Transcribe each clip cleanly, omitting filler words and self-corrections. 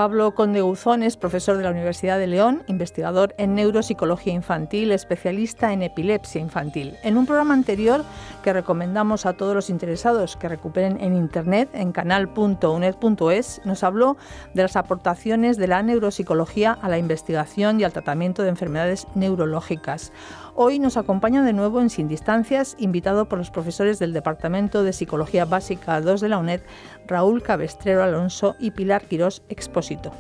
Pablo Conde Guzón es profesor de la Universidad de León, investigador en neuropsicología infantil, especialista en epilepsia infantil. En un programa anterior que recomendamos a todos los interesados que recuperen en internet, en canal.uned.es, nos habló de las aportaciones de la neuropsicología a la investigación y al tratamiento de enfermedades neurológicas. Hoy nos acompaña de nuevo en Sin Distancias, invitado por los profesores del Departamento de Psicología Básica 2 de la UNED, Raúl Cabestrero Alonso y Pilar Quirós Expósito.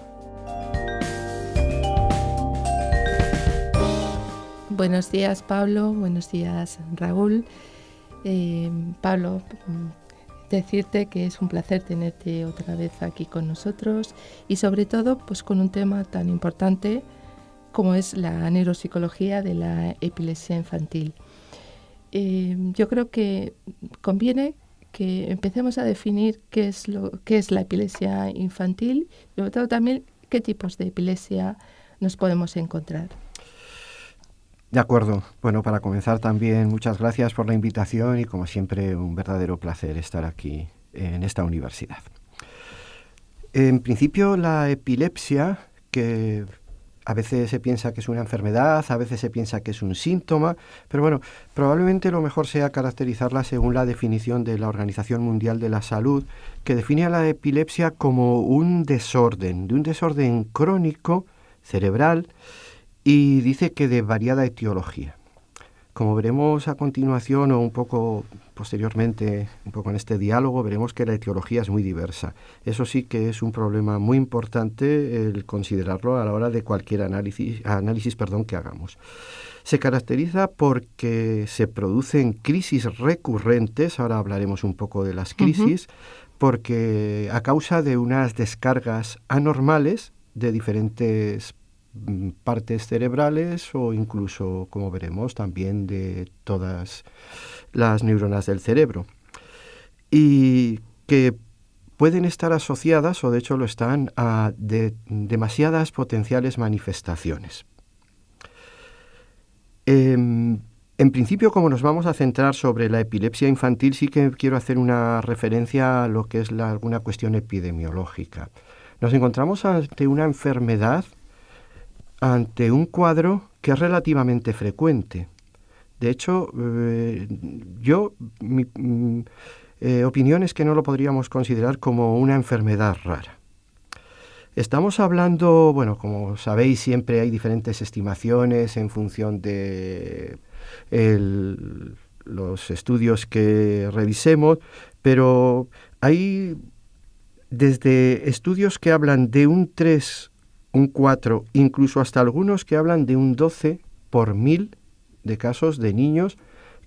Buenos días, Pablo. Buenos días, Raúl. Pablo, decirte que es un placer tenerte otra vez aquí con nosotros y sobre todo pues con un tema tan importante como es la neuropsicología de la epilepsia infantil. Yo creo que conviene que empecemos a definir qué es la epilepsia infantil y sobre todo también qué tipos de epilepsia nos podemos encontrar. De acuerdo. Bueno, para comenzar también muchas gracias por la invitación y como siempre un verdadero placer estar aquí en esta universidad. En principio la epilepsia, que a veces se piensa que es una enfermedad, a veces se piensa que es un síntoma, pero bueno, probablemente lo mejor sea caracterizarla según la definición de la Organización Mundial de la Salud, que define a la epilepsia como un desorden crónico cerebral y dice que de variada etiología. Como veremos a continuación o un poco posteriormente, un poco en este diálogo, veremos que la etiología es muy diversa. Eso sí que es un problema muy importante el considerarlo a la hora de cualquier análisis que hagamos. Se caracteriza porque se producen crisis recurrentes, ahora hablaremos un poco de las crisis, porque a causa de unas descargas anormales de diferentes partes cerebrales o incluso, como veremos, también de todas las neuronas del cerebro y que pueden estar asociadas, o de hecho lo están, a demasiadas potenciales manifestaciones. En principio, como nos vamos a centrar sobre la epilepsia infantil, sí que quiero hacer una referencia a lo que es alguna cuestión epidemiológica. Nos encontramos ante una enfermedad, ante un cuadro que es relativamente frecuente. De hecho, mi opinión es que no lo podríamos considerar como una enfermedad rara. Estamos hablando, bueno, como sabéis, siempre hay diferentes estimaciones en función de los estudios que revisemos, pero hay desde estudios que hablan de un 3, un 4, incluso hasta algunos que hablan de un 12 por 1000 de casos de niños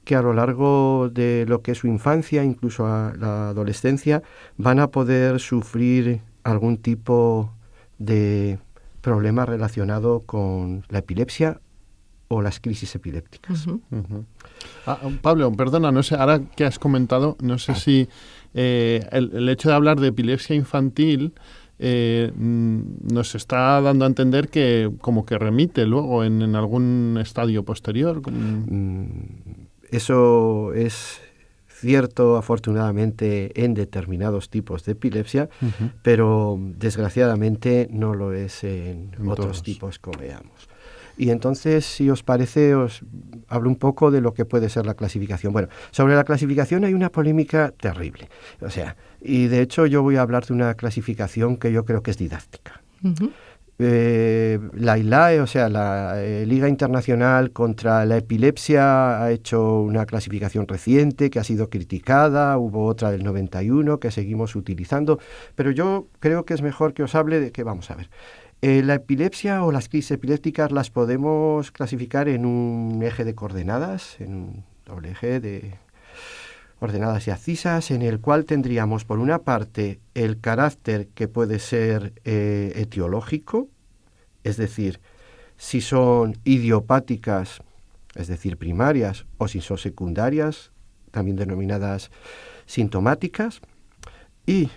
que a lo largo de lo que es su infancia, incluso a la adolescencia, van a poder sufrir algún tipo de problema relacionado con la epilepsia o las crisis epilépticas. Pablo, perdona, no sé, ahora que has comentado, no sé si el hecho de hablar de epilepsia infantil nos está dando a entender que como que remite luego en algún estadio posterior. Eso es cierto, afortunadamente, en determinados tipos de epilepsia, pero desgraciadamente no lo es en otros tipos, como veamos. Y entonces, si os parece, os hablo un poco de lo que puede ser la clasificación. Bueno, sobre la clasificación hay una polémica terrible. O sea, y de hecho yo voy a hablar de una clasificación que yo creo que es didáctica. La ILAE, o sea, la Liga Internacional contra la Epilepsia, ha hecho una clasificación reciente que ha sido criticada, hubo otra del 91 que seguimos utilizando, pero yo creo que es mejor que os hable de que, vamos a ver, la epilepsia o las crisis epilépticas las podemos clasificar en un eje de coordenadas, en un doble eje de ordenadas y abscisas, en el cual tendríamos por una parte el carácter que puede ser etiológico, es decir, si son idiopáticas, es decir, primarias, o si son secundarias, también denominadas sintomáticas, y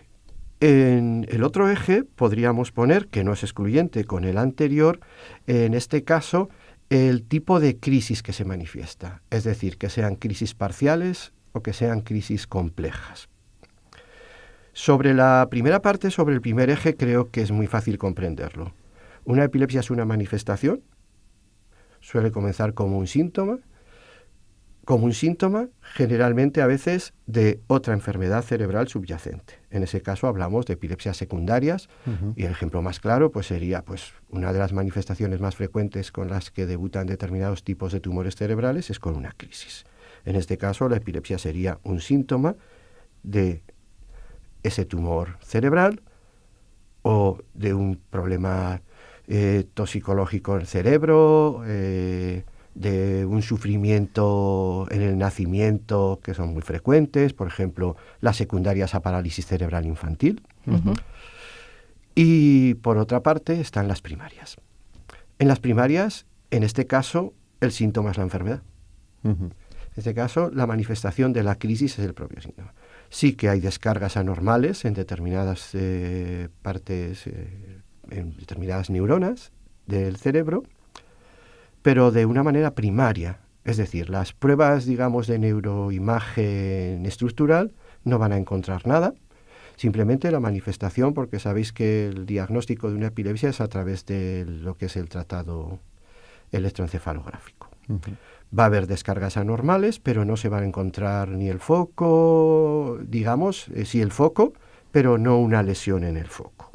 en el otro eje podríamos poner, que no es excluyente con el anterior, en este caso, el tipo de crisis que se manifiesta, es decir, que sean crisis parciales o que sean crisis complejas. Sobre la primera parte, sobre el primer eje, creo que es muy fácil comprenderlo. Una epilepsia es una manifestación, suele comenzar como un síntoma generalmente a veces de otra enfermedad cerebral subyacente. En ese caso hablamos de epilepsias secundarias y el ejemplo más claro pues sería una de las manifestaciones más frecuentes con las que debutan determinados tipos de tumores cerebrales es con una crisis. En este caso la epilepsia sería un síntoma de ese tumor cerebral o de un problema toxicológico en el cerebro, de un sufrimiento en el nacimiento que son muy frecuentes, por ejemplo, las secundarias a parálisis cerebral infantil. Y por otra parte están las primarias. En las primarias, en este caso, el síntoma es la enfermedad. En este caso, la manifestación de la crisis es el propio síntoma. Sí que hay descargas anormales en determinadas partes, en determinadas neuronas del cerebro, pero de una manera primaria. Es decir, las pruebas, digamos, de neuroimagen estructural no van a encontrar nada, simplemente la manifestación, porque sabéis que el diagnóstico de una epilepsia es a través de lo que es el tratado electroencefalográfico. Va a haber descargas anormales, pero no se va a encontrar ni el foco, digamos, sí el foco, pero no una lesión en el foco.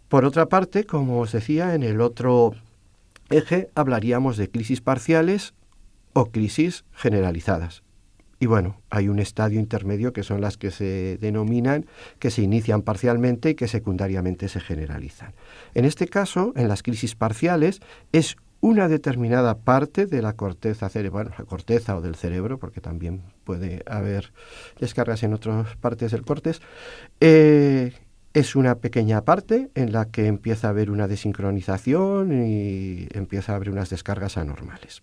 Por otra parte, como os decía, en el otro eje hablaríamos de crisis parciales o crisis generalizadas. Y bueno, hay un estadio intermedio que son las que se denominan, que se inician parcialmente y que secundariamente se generalizan. En este caso, en las crisis parciales, es una determinada parte de la corteza cerebral, la corteza o del cerebro, porque también puede haber descargas en otras partes del córtex, es una pequeña parte en la que empieza a haber una desincronización y empieza a haber unas descargas anormales.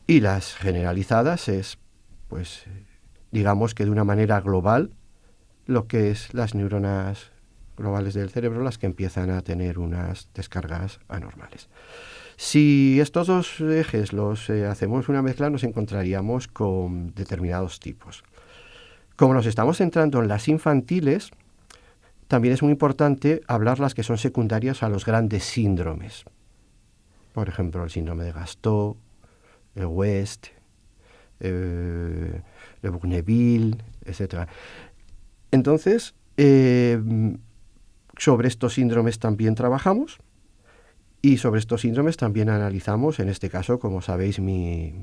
Y las generalizadas es, digamos que de una manera global, lo que es las neuronas globales del cerebro, las que empiezan a tener unas descargas anormales. Si estos dos ejes los hacemos una mezcla, nos encontraríamos con determinados tipos. Como nos estamos centrando en las infantiles, también es muy importante hablar las que son secundarias a los grandes síndromes. Por ejemplo, el síndrome de Gastaut, el West, Le Bourneville, etc. Entonces, sobre estos síndromes también trabajamos y sobre estos síndromes también analizamos, en este caso, como sabéis, mi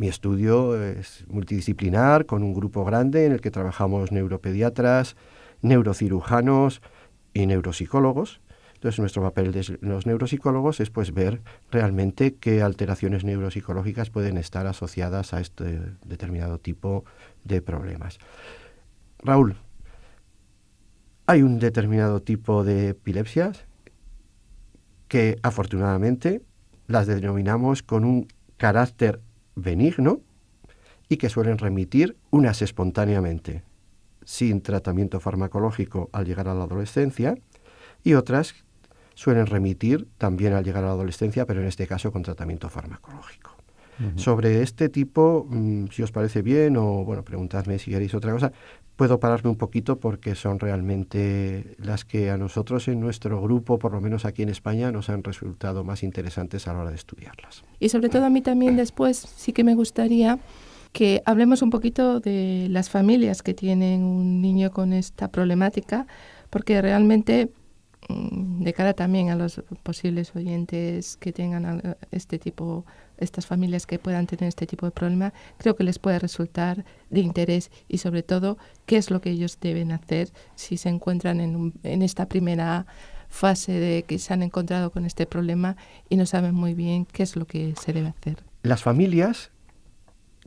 estudio es multidisciplinar con un grupo grande en el que trabajamos neuropediatras, neurocirujanos y neuropsicólogos. Entonces, nuestro papel de los neuropsicólogos es ver realmente qué alteraciones neuropsicológicas pueden estar asociadas a este determinado tipo de problemas. Raúl, hay un determinado tipo de epilepsias que afortunadamente las denominamos con un carácter benigno y que suelen remitir unas espontáneamente, sin tratamiento farmacológico al llegar a la adolescencia, y otras suelen remitir también al llegar a la adolescencia, pero en este caso con tratamiento farmacológico. Sobre este tipo, si os parece bien, o preguntadme si queréis otra cosa, puedo pararme un poquito porque son realmente las que a nosotros en nuestro grupo, por lo menos aquí en España, nos han resultado más interesantes a la hora de estudiarlas. Y sobre todo a mí también después sí que me gustaría que hablemos un poquito de las familias que tienen un niño con esta problemática, porque realmente, de cara también a los posibles oyentes que tengan estas familias que puedan tener este tipo de problema, creo que les puede resultar de interés y sobre todo qué es lo que ellos deben hacer si se encuentran en esta primera fase de que se han encontrado con este problema y no saben muy bien qué es lo que se debe hacer. Las familias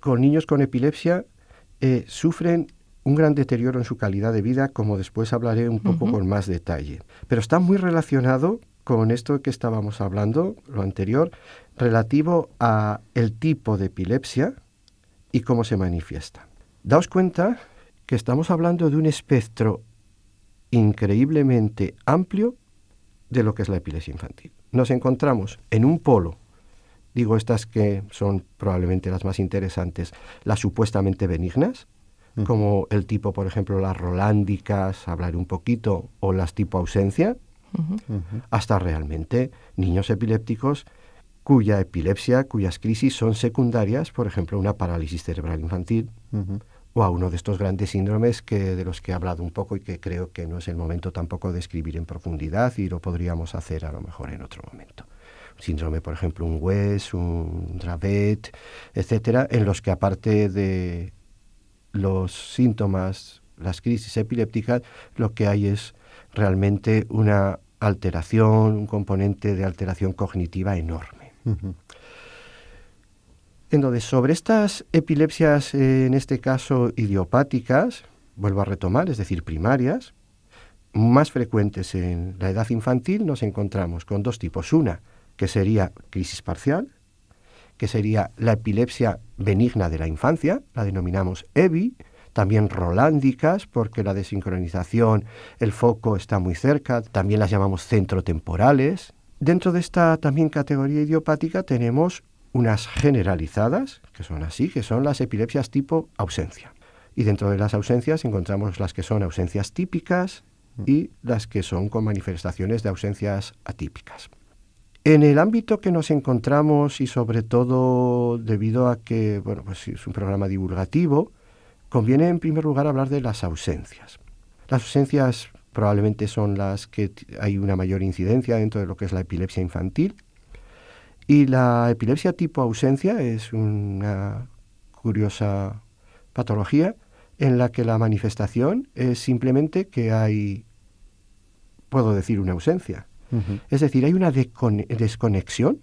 con niños con epilepsia sufren un gran deterioro en su calidad de vida, como después hablaré un poco con más detalle. Pero está muy relacionado con esto que estábamos hablando, lo anterior, relativo a el tipo de epilepsia y cómo se manifiesta. Daos cuenta que estamos hablando de un espectro increíblemente amplio de lo que es la epilepsia infantil. Nos encontramos en un polo, digo estas que son probablemente las más interesantes, las supuestamente benignas, como el tipo, por ejemplo, las rolándicas, hablaré un poquito, o las tipo ausencia, hasta realmente niños epilépticos cuya epilepsia, cuyas crisis son secundarias, por ejemplo, una parálisis cerebral infantil, o a uno de estos grandes síndromes de los que he hablado un poco y que creo que no es el momento tampoco de describir en profundidad y lo podríamos hacer a lo mejor en otro momento. Síndrome, por ejemplo, un West, un Dravet, etcétera, en los que aparte de los síntomas, las crisis epilépticas, lo que hay es realmente una alteración, un componente de alteración cognitiva enorme. Entonces, sobre estas epilepsias, en este caso idiopáticas, vuelvo a retomar, es decir, primarias, más frecuentes en la edad infantil, nos encontramos con dos tipos. Una, que sería crisis parcial, que sería la epilepsia benigna de la infancia, la denominamos EBI, también rolándicas, porque la desincronización, el foco está muy cerca, también las llamamos centrotemporales. Dentro de esta también categoría idiopática tenemos unas generalizadas, que son así, que son las epilepsias tipo ausencia. Y dentro de las ausencias encontramos las que son ausencias típicas y las que son con manifestaciones de ausencias atípicas. En el ámbito que nos encontramos, y sobre todo debido a que bueno, pues es un programa divulgativo, conviene en primer lugar hablar de las ausencias. Las ausencias probablemente son las que hay una mayor incidencia dentro de lo que es la epilepsia infantil. Y la epilepsia tipo ausencia es una curiosa patología en la que la manifestación es simplemente que hay, puedo decir, una ausencia. Es decir, hay una desconexión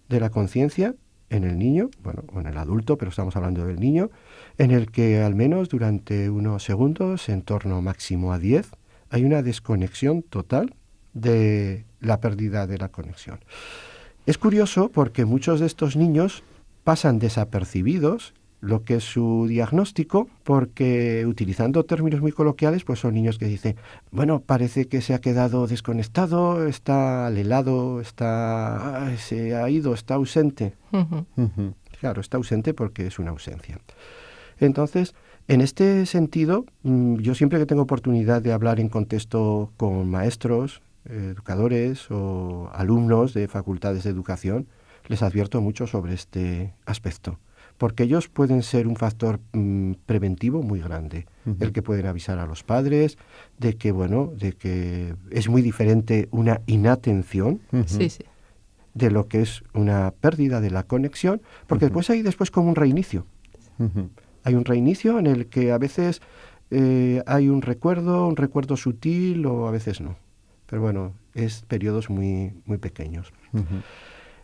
de la conciencia en el niño, bueno, o en el adulto, pero estamos hablando del niño, en el que al menos durante unos segundos, en torno máximo a 10, hay una desconexión total de la pérdida de la conexión. Es curioso porque muchos de estos niños pasan desapercibidos lo que es su diagnóstico, porque utilizando términos muy coloquiales, pues son niños que dicen, bueno, parece que se ha quedado desconectado, está alelado, se ha ido, está ausente. Claro, está ausente porque es una ausencia. Entonces, en este sentido, yo siempre que tengo oportunidad de hablar en contexto con maestros, educadores o alumnos de facultades de educación, les advierto mucho sobre este aspecto, porque ellos pueden ser un factor preventivo muy grande, el que pueden avisar a los padres de que, bueno, de que es muy diferente una inatención de lo que es una pérdida de la conexión, porque después como un reinicio. Hay un reinicio en el que a veces hay un recuerdo sutil o a veces no. Pero bueno, es periodos muy, muy pequeños.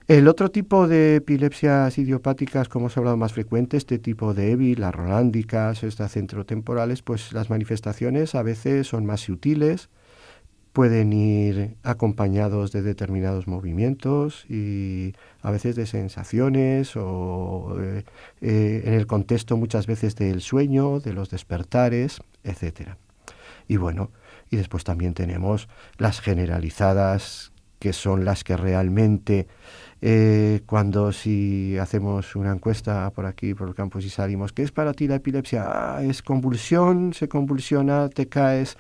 El otro tipo de epilepsias idiopáticas, como os he hablado más frecuente, este tipo de EBI, las rolándicas, estas centrotemporales, pues las manifestaciones a veces son más sutiles, pueden ir acompañados de determinados movimientos y a veces de sensaciones o en el contexto muchas veces del sueño, de los despertares, etc. Y bueno, y después también tenemos las generalizadas, que son las que realmente cuando si hacemos una encuesta por aquí, por el campus y salimos, ¿qué es para ti la epilepsia? Es convulsión, se convulsiona, te caes.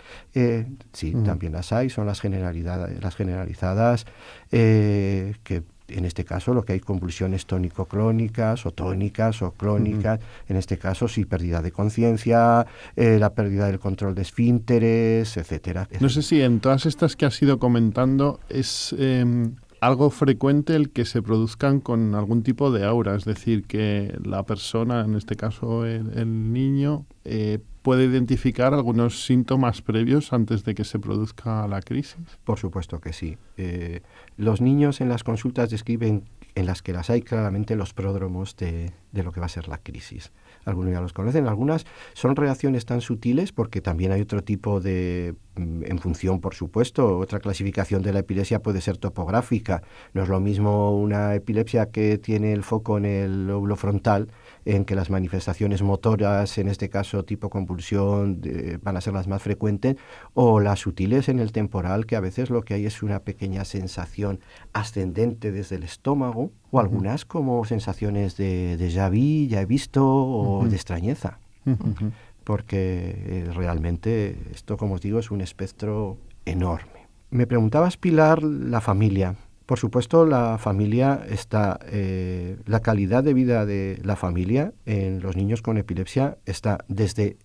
Sí, también las hay, son las generalizadas, que en este caso lo que hay convulsiones tónico-crónicas o tónicas o crónicas, en este caso sí pérdida de conciencia, la pérdida del control de esfínteres, etcétera. No sé si en todas estas que has ido comentando es algo frecuente el que se produzcan con algún tipo de aura, es decir, que la persona, en este caso el niño, puede identificar algunos síntomas previos antes de que se produzca la crisis. Por supuesto que sí. Los niños en las consultas describen, en las que las hay claramente, los pródromos de lo que va a ser la crisis. Algunos ya los conocen, algunas son reacciones tan sutiles porque también hay otro tipo de, en función, por supuesto, otra clasificación de la epilepsia puede ser topográfica. No es lo mismo una epilepsia que tiene el foco en el lóbulo frontal, en que las manifestaciones motoras, en este caso tipo convulsión, van a ser las más frecuentes, o las sutiles en el temporal, que a veces lo que hay es una pequeña sensación ascendente desde el estómago, o algunas como sensaciones de déjà vu, ya he visto, o de extrañeza. porque realmente esto, como os digo, es un espectro enorme. Me preguntabas, Pilar, la familia. Por supuesto, la familia está, la calidad de vida de la familia en los niños con epilepsia está desde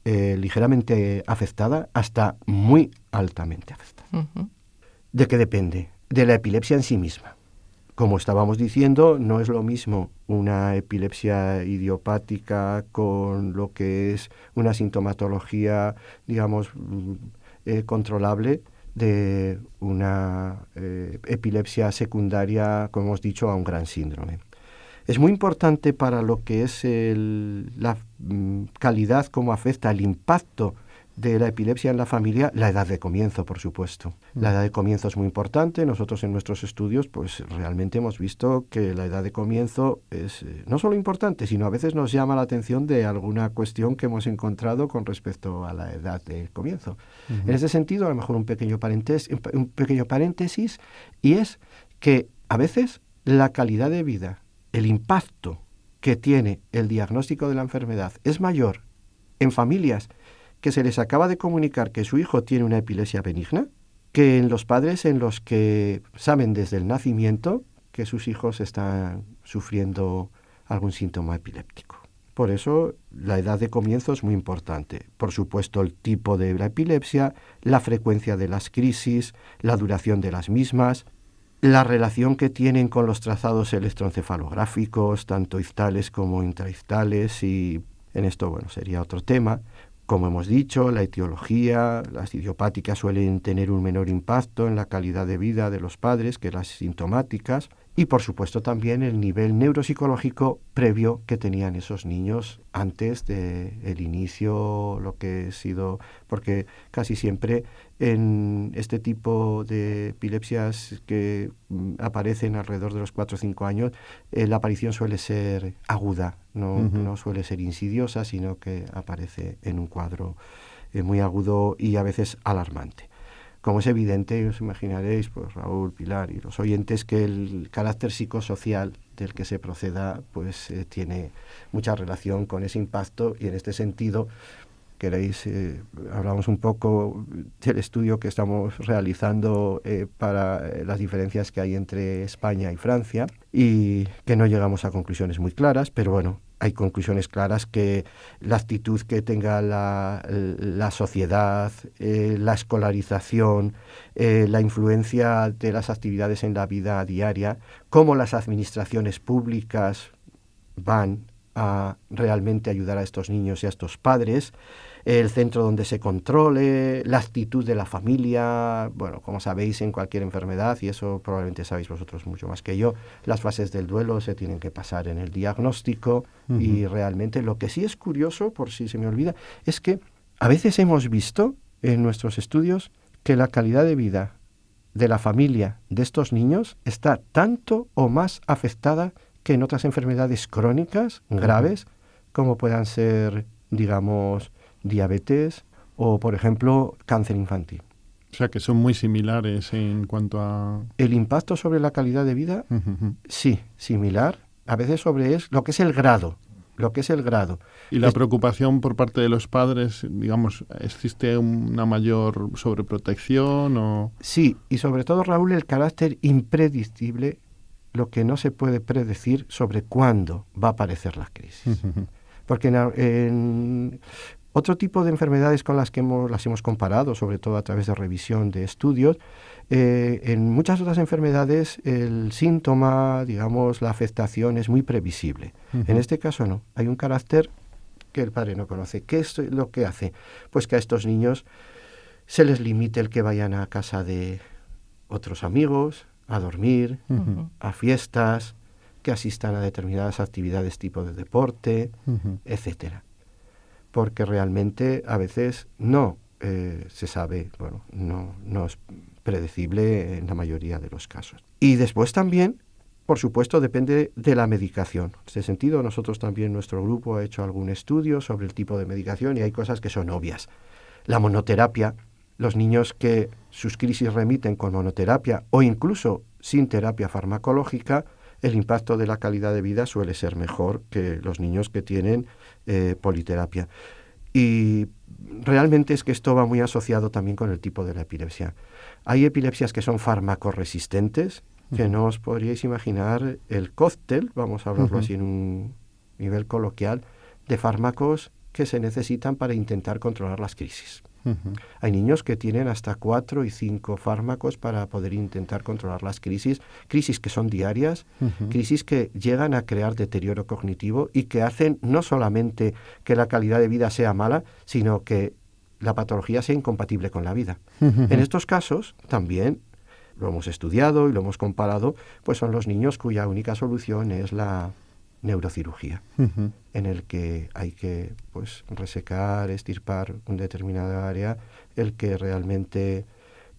ligeramente afectada hasta muy altamente afectada. ¿De qué depende? De la epilepsia en sí misma. Como estábamos diciendo, no es lo mismo una epilepsia idiopática con lo que es una sintomatología, digamos, controlable, de una epilepsia secundaria, como hemos dicho, a un gran síndrome. Es muy importante para lo que es la calidad, cómo afecta el impacto de la epilepsia en la familia, la edad de comienzo, por supuesto. La edad de comienzo es muy importante. Nosotros en nuestros estudios pues realmente hemos visto que la edad de comienzo es no solo importante, sino a veces nos llama la atención de alguna cuestión que hemos encontrado con respecto a la edad de comienzo. En ese sentido, a lo mejor un pequeño paréntesis, y es que a veces la calidad de vida, el impacto que tiene el diagnóstico de la enfermedad es mayor en familias que se les acaba de comunicar que su hijo tiene una epilepsia benigna, que en los padres en los que saben desde el nacimiento que sus hijos están sufriendo algún síntoma epiléptico. Por eso la edad de comienzo es muy importante. Por supuesto, el tipo de la epilepsia, la frecuencia de las crisis, la duración de las mismas, la relación que tienen con los trazados electroencefalográficos, tanto ictales como intraictales, y en esto, bueno, sería otro tema. Como hemos dicho, la etiología, las idiopáticas suelen tener un menor impacto en la calidad de vida de los padres que las sintomáticas, y por supuesto también el nivel neuropsicológico previo que tenían esos niños antes del inicio, lo que ha sido, porque casi siempre en este tipo de epilepsias que aparecen alrededor de los 4 o 5 años, la aparición suele ser aguda, no suele ser insidiosa, sino que aparece en un cuadro muy agudo y a veces alarmante. Como es evidente, os imaginaréis, pues Raúl, Pilar y los oyentes, que el carácter psicosocial del que se proceda pues tiene mucha relación con ese impacto, y en este sentido, queréis, hablamos un poco del estudio que estamos realizando para las diferencias que hay entre España y Francia, y que no llegamos a conclusiones muy claras, pero bueno, hay conclusiones claras que la actitud que tenga la sociedad, la escolarización, la influencia de las actividades en la vida diaria, cómo las administraciones públicas van a realmente ayudar a estos niños y a estos padres, el centro donde se controle, la actitud de la familia. Bueno, como sabéis, en cualquier enfermedad, y eso probablemente sabéis vosotros mucho más que yo, las fases del duelo se tienen que pasar en el diagnóstico, y realmente lo que sí es curioso, por si se me olvida, es que a veces hemos visto en nuestros estudios que la calidad de vida de la familia de estos niños está tanto o más afectada que en otras enfermedades crónicas graves, como puedan ser, digamos, diabetes o, por ejemplo, cáncer infantil. O sea, que son muy similares en cuanto a... El impacto sobre la calidad de vida, sí, similar. A veces sobre lo que es el grado. ¿Y la preocupación por parte de los padres, digamos, existe una mayor sobreprotección o...? Sí, y sobre todo, Raúl, el carácter impredictible, lo que no se puede predecir sobre cuándo va a aparecer la crisis. Porque en otro tipo de enfermedades con las que las hemos comparado, sobre todo a través de revisión de estudios, en muchas otras enfermedades el síntoma, digamos, la afectación es muy previsible. En este caso no, hay un carácter que el padre no conoce. ¿Qué es lo que hace? Pues que a estos niños se les limite el que vayan a casa de otros amigos, a dormir, a fiestas, que asistan a determinadas actividades tipo de deporte, etcétera. Porque realmente a veces no se sabe, bueno, no es predecible en la mayoría de los casos. Y después también, por supuesto, depende de la medicación. En este sentido, nosotros también, nuestro grupo ha hecho algún estudio sobre el tipo de medicación, y hay cosas que son obvias. La monoterapia, los niños que sus crisis remiten con monoterapia o incluso sin terapia farmacológica, el impacto de la calidad de vida suele ser mejor que los niños que tienen politerapia. Y realmente es que esto va muy asociado también con el tipo de la epilepsia. Hay epilepsias que son farmacoresistentes, que no os podríais imaginar el cóctel, vamos a hablarlo así en un nivel coloquial, de fármacos que se necesitan para intentar controlar las crisis. Hay niños que tienen hasta 4 y 5 fármacos para poder intentar controlar las crisis que son diarias, crisis que llegan a crear deterioro cognitivo y que hacen no solamente que la calidad de vida sea mala, sino que la patología sea incompatible con la vida. En estos casos también lo hemos estudiado y lo hemos comparado, pues son los niños cuya única solución es la neurocirugía, en el que hay que resecar, estirpar un determinada área, el que realmente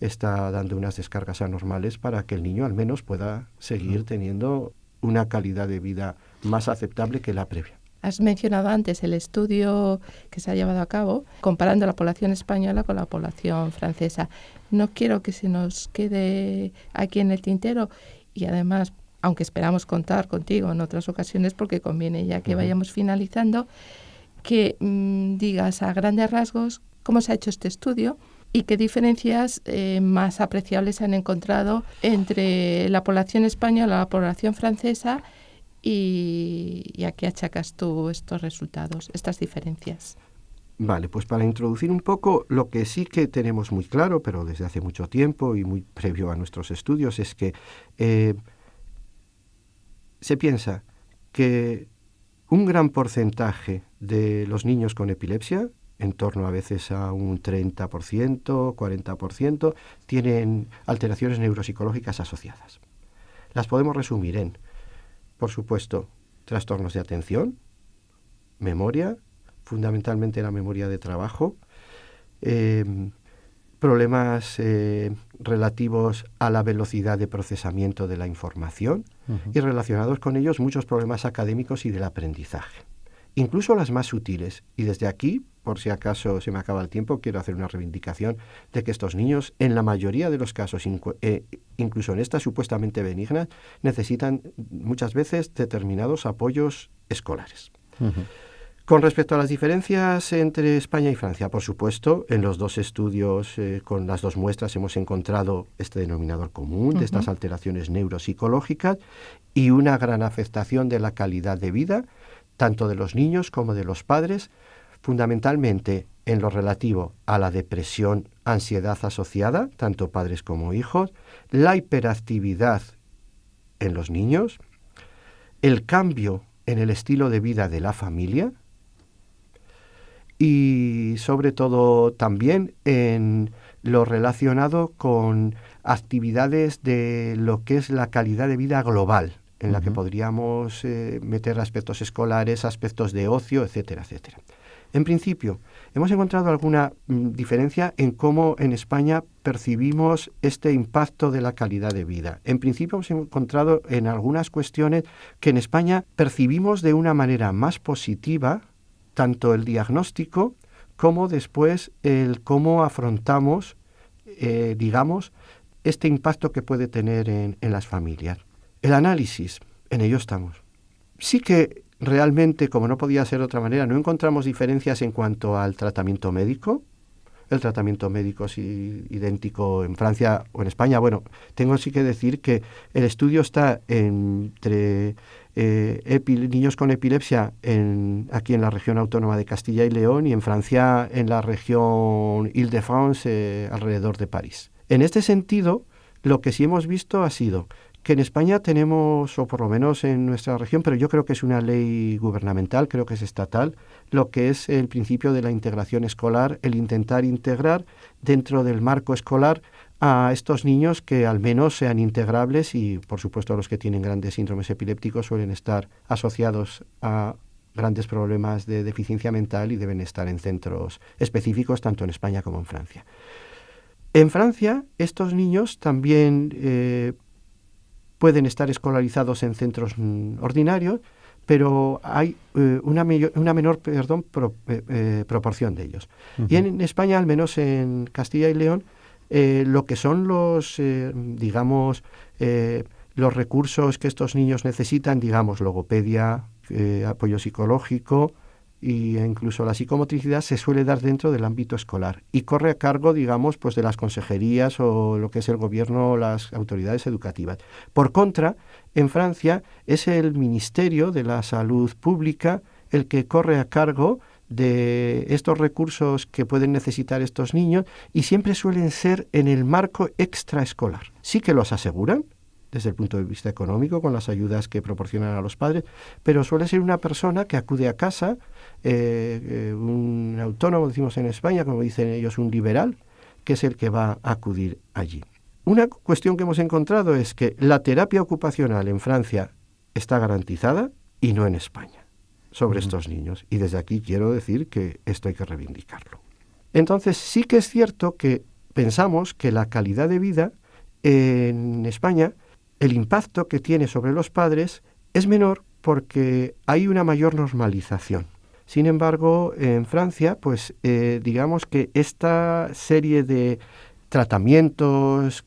está dando unas descargas anormales para que el niño al menos pueda seguir teniendo una calidad de vida más aceptable que la previa. Has mencionado antes el estudio que se ha llevado a cabo comparando la población española con la población francesa. No quiero que se nos quede aquí en el tintero y además, aunque esperamos contar contigo en otras ocasiones porque conviene ya que vayamos finalizando, que digas a grandes rasgos cómo se ha hecho este estudio y qué diferencias más apreciables se han encontrado entre la población española y la población francesa y a qué achacas tú estos resultados, estas diferencias. Vale, pues para introducir un poco, lo que sí que tenemos muy claro, pero desde hace mucho tiempo y muy previo a nuestros estudios, es que se piensa que un gran porcentaje de los niños con epilepsia, en torno a veces a un 30%, 40%, tienen alteraciones neuropsicológicas asociadas. Las podemos resumir en, por supuesto, trastornos de atención, memoria, fundamentalmente la memoria de trabajo, problemas relativos a la velocidad de procesamiento de la información y relacionados con ellos muchos problemas académicos y del aprendizaje. Incluso las más sutiles. Y desde aquí, por si acaso se me acaba el tiempo, quiero hacer una reivindicación de que estos niños, en la mayoría de los casos, incluso en estas supuestamente benignas, necesitan muchas veces determinados apoyos escolares. Con respecto a las diferencias entre España y Francia, por supuesto, en los dos estudios, con las dos muestras, hemos encontrado este denominador común de estas alteraciones neuropsicológicas y una gran afectación de la calidad de vida, tanto de los niños como de los padres, fundamentalmente en lo relativo a la depresión, ansiedad asociada, tanto padres como hijos, la hiperactividad en los niños, el cambio en el estilo de vida de la familia, y sobre todo también en lo relacionado con actividades de lo que es la calidad de vida global, en la que podríamos meter aspectos escolares, aspectos de ocio, etcétera, etcétera. En principio, hemos encontrado alguna diferencia en cómo en España percibimos este impacto de la calidad de vida. En principio hemos encontrado en algunas cuestiones que en España percibimos de una manera más positiva tanto el diagnóstico como después el cómo afrontamos, este impacto que puede tener en las familias. El análisis, en ello estamos. Sí que realmente, como no podía ser de otra manera, no encontramos diferencias en cuanto al tratamiento médico. El tratamiento médico es idéntico en Francia o en España. Bueno, tengo sí que decir que el estudio está entre niños con epilepsia aquí en la región autónoma de Castilla y León y en Francia en la región Île-de-France, alrededor de París. En este sentido, lo que sí hemos visto ha sido que en España tenemos, o por lo menos en nuestra región, pero yo creo que es una ley gubernamental, creo que es estatal, lo que es el principio de la integración escolar, el intentar integrar dentro del marco escolar a estos niños que al menos sean integrables y, por supuesto, los que tienen grandes síndromes epilépticos suelen estar asociados a grandes problemas de deficiencia mental y deben estar en centros específicos tanto en España como en Francia. En Francia, estos niños también pueden estar escolarizados en centros ordinarios, pero hay una menor proporción de ellos. Y en España, al menos en Castilla y León, lo que son los recursos que estos niños necesitan, digamos, logopedia, apoyo psicológico, e incluso la psicomotricidad se suele dar dentro del ámbito escolar y corre a cargo, digamos, pues de las consejerías o lo que es el gobierno o las autoridades educativas. Por contra, en Francia es el Ministerio de la Salud Pública el que corre a cargo de estos recursos que pueden necesitar estos niños y siempre suelen ser en el marco extraescolar. Sí que los aseguran desde el punto de vista económico con las ayudas que proporcionan a los padres, pero suele ser una persona que acude a casa, un autónomo, decimos en España, como dicen ellos, un liberal, que es el que va a acudir allí. Una cuestión que hemos encontrado es que la terapia ocupacional en Francia está garantizada y no en España sobre estos niños. Y desde aquí quiero decir que esto hay que reivindicarlo. Entonces sí que es cierto que pensamos que la calidad de vida en España, el impacto que tiene sobre los padres es menor porque hay una mayor normalización. Sin embargo, en Francia, pues digamos que esta serie de tratamientos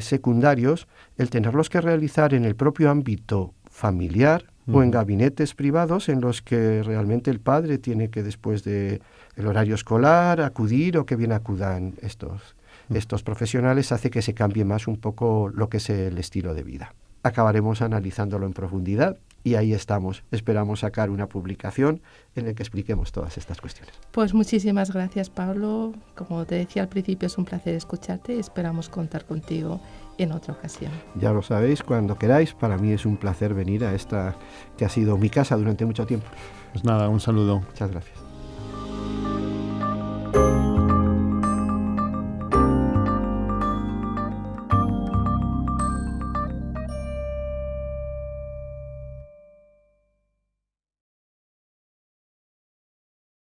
secundarios, el tenerlos que realizar en el propio ámbito familiar o en gabinetes privados en los que realmente el padre tiene que, después del horario escolar, acudir o que bien acudan estos profesionales, hace que se cambie más un poco lo que es el estilo de vida. Acabaremos analizándolo en profundidad y ahí estamos. Esperamos sacar una publicación en la que expliquemos todas estas cuestiones. Pues muchísimas gracias, Pablo. Como te decía al principio, es un placer escucharte y esperamos contar contigo en otra ocasión. Ya lo sabéis, cuando queráis. Para mí es un placer venir a esta que ha sido mi casa durante mucho tiempo. Pues nada, un saludo. Muchas gracias.